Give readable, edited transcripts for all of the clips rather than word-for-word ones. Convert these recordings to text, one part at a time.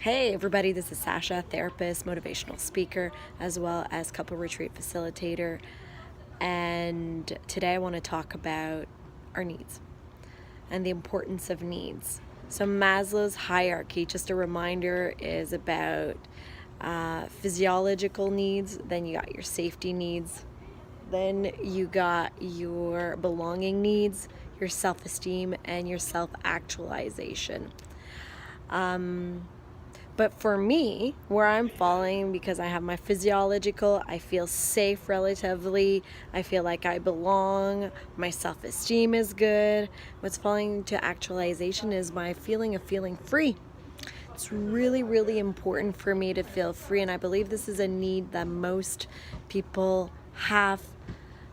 Hey everybody, this is Sasha, therapist, motivational speaker, as well as couple retreat facilitator. And today I want to talk about our needs and the importance of needs. So Maslow's hierarchy, just a reminder, is about physiological needs. Then you got your safety needs. Then you got your belonging needs, your self-esteem, and your self-actualization. But for me, where I'm falling, because I have my physiological, I feel safe relatively, I feel like I belong, my self-esteem is good. What's falling to actualization is my feeling of feeling free. It's really, really important for me to feel free, and I believe this is a need that most people have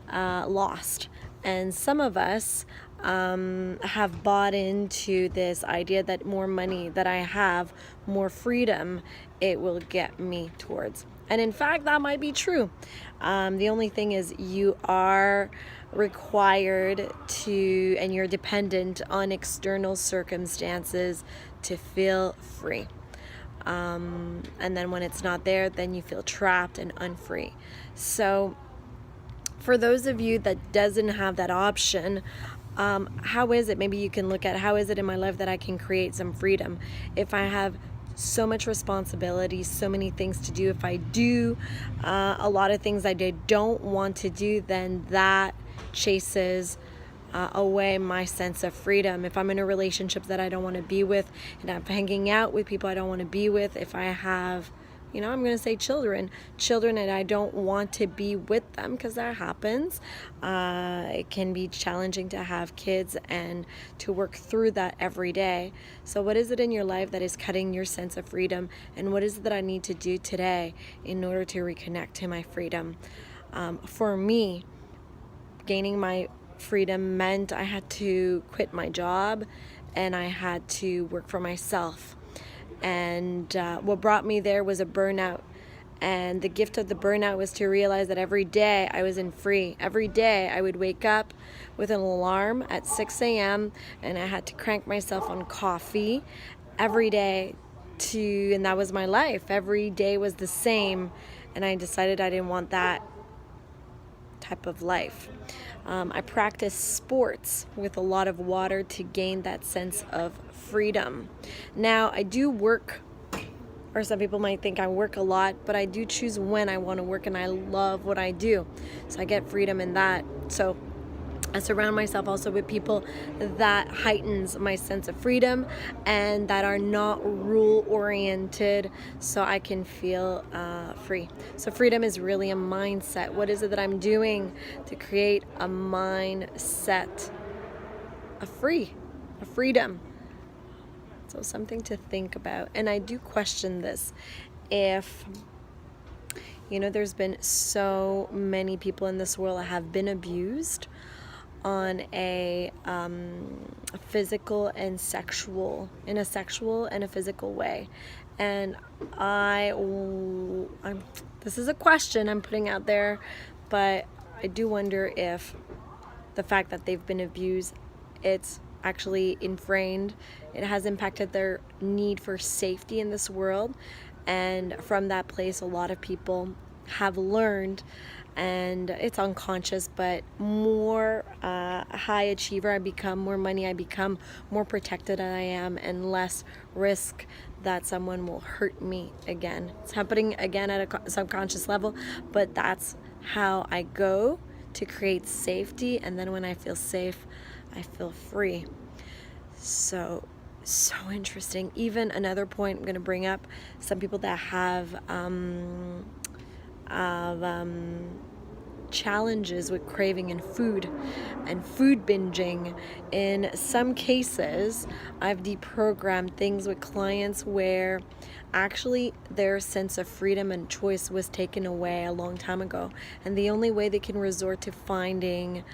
lost. And some of us have bought into this idea that more money that I have, more freedom it will get me towards. And in fact, that might be true. The only thing is you are required to, and you're dependent on external circumstances to feel free. And then when it's not there, then you feel trapped and unfree. So for those of you that doesn't have that option, how is it? Maybe you can look at how is it in my life that I can create some freedom if I have so much responsibility, so many things to do. If I do a lot of things I don't want to do, then that chases away my sense of freedom. If I'm in a relationship that I don't want to be with, and I'm hanging out with people I don't want to be with, if I have, I'm going to say children and I don't want to be with them, because that happens. It can be challenging to have kids and to work through that every day. So what is it in your life that is cutting your sense of freedom? And what is it that I need to do today in order to reconnect to my freedom? For me, gaining my freedom meant I had to quit my job and I had to work for myself. And what brought me there was a burnout. And the gift of the burnout was to realize that every day I was in free. Every day I would wake up with an alarm at 6 a.m. and I had to crank myself on coffee every day and that was my life. Every day was the same. And I decided I didn't want that type of life. I practice sports with a lot of water to gain that sense of freedom. Now, I do work, or some people might think I work a lot, but I do choose when I want to work, and I love what I do. So I get freedom in that. So I surround myself also with people that heightens my sense of freedom and that are not rule-oriented, so I can feel free. So freedom is really a mindset. What is it that I'm doing to create a mindset of freedom? So something to think about. And I do question this. If there's been so many people in this world that have been abused on a physical and sexual, in a sexual and a physical way. And this is a question I'm putting out there, but I do wonder if the fact that they've been abused, it's actually ingrained, it has impacted their need for safety in this world. And from that place, a lot of people have learned, and it's unconscious, but more high achiever I become, more money I become, more protected I am, and less risk that someone will hurt me again. It's happening again at a subconscious level, but that's how I go to create safety. And then when I feel safe, I feel free. So interesting. Even another point I'm going to bring up, some people that have challenges with craving and food binging. In some cases, I've deprogrammed things with clients where actually their sense of freedom and choice was taken away a long time ago, and the only way they can resort to finding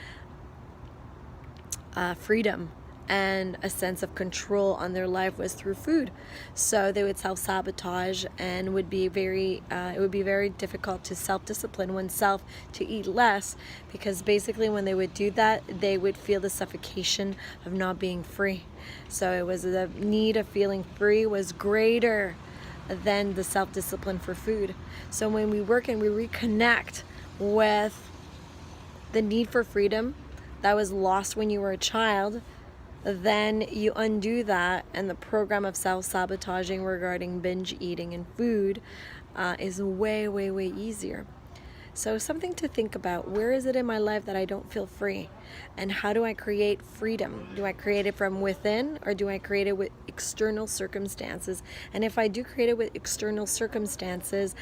freedom and a sense of control on their life was through food. So they would self-sabotage, and it would be very difficult to self-discipline oneself to eat less, because basically when they would do that, they would feel the suffocation of not being free. So it was the need of feeling free was greater than the self-discipline for food. So when we work and we reconnect with the need for freedom that was lost when you were a child, then you undo that, and the program of self-sabotaging regarding binge eating and food is way, way, way easier. So something to think about: where is it in my life that I don't feel free? And how do I create freedom? Do I create it from within, or do I create it with external circumstances? And if I do create it with external circumstances,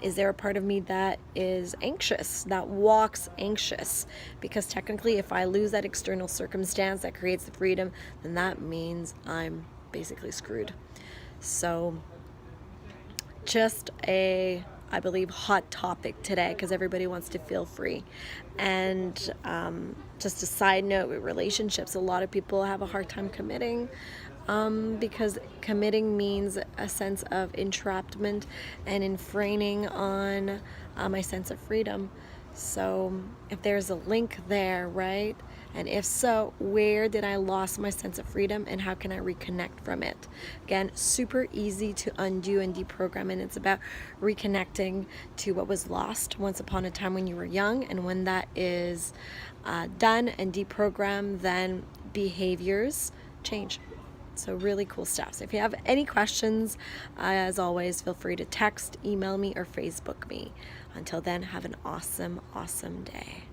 is there a part of me that is anxious, that walks anxious? Because technically, if I lose that external circumstance that creates the freedom, then that means I'm basically screwed. So just I believe, hot topic today, because everybody wants to feel free. And just a side note with relationships, a lot of people have a hard time committing because committing means a sense of entrapment and infringing on my sense of freedom. So if there's a link there, right? And if so, where did I lose my sense of freedom, and how can I reconnect from it? Again, super easy to undo and deprogram, and it's about reconnecting to what was lost once upon a time when you were young. And when that is done and deprogrammed, then behaviors change. So really cool stuff. So if you have any questions, as always, feel free to text, email me, or Facebook me. Until then, have an awesome, awesome day.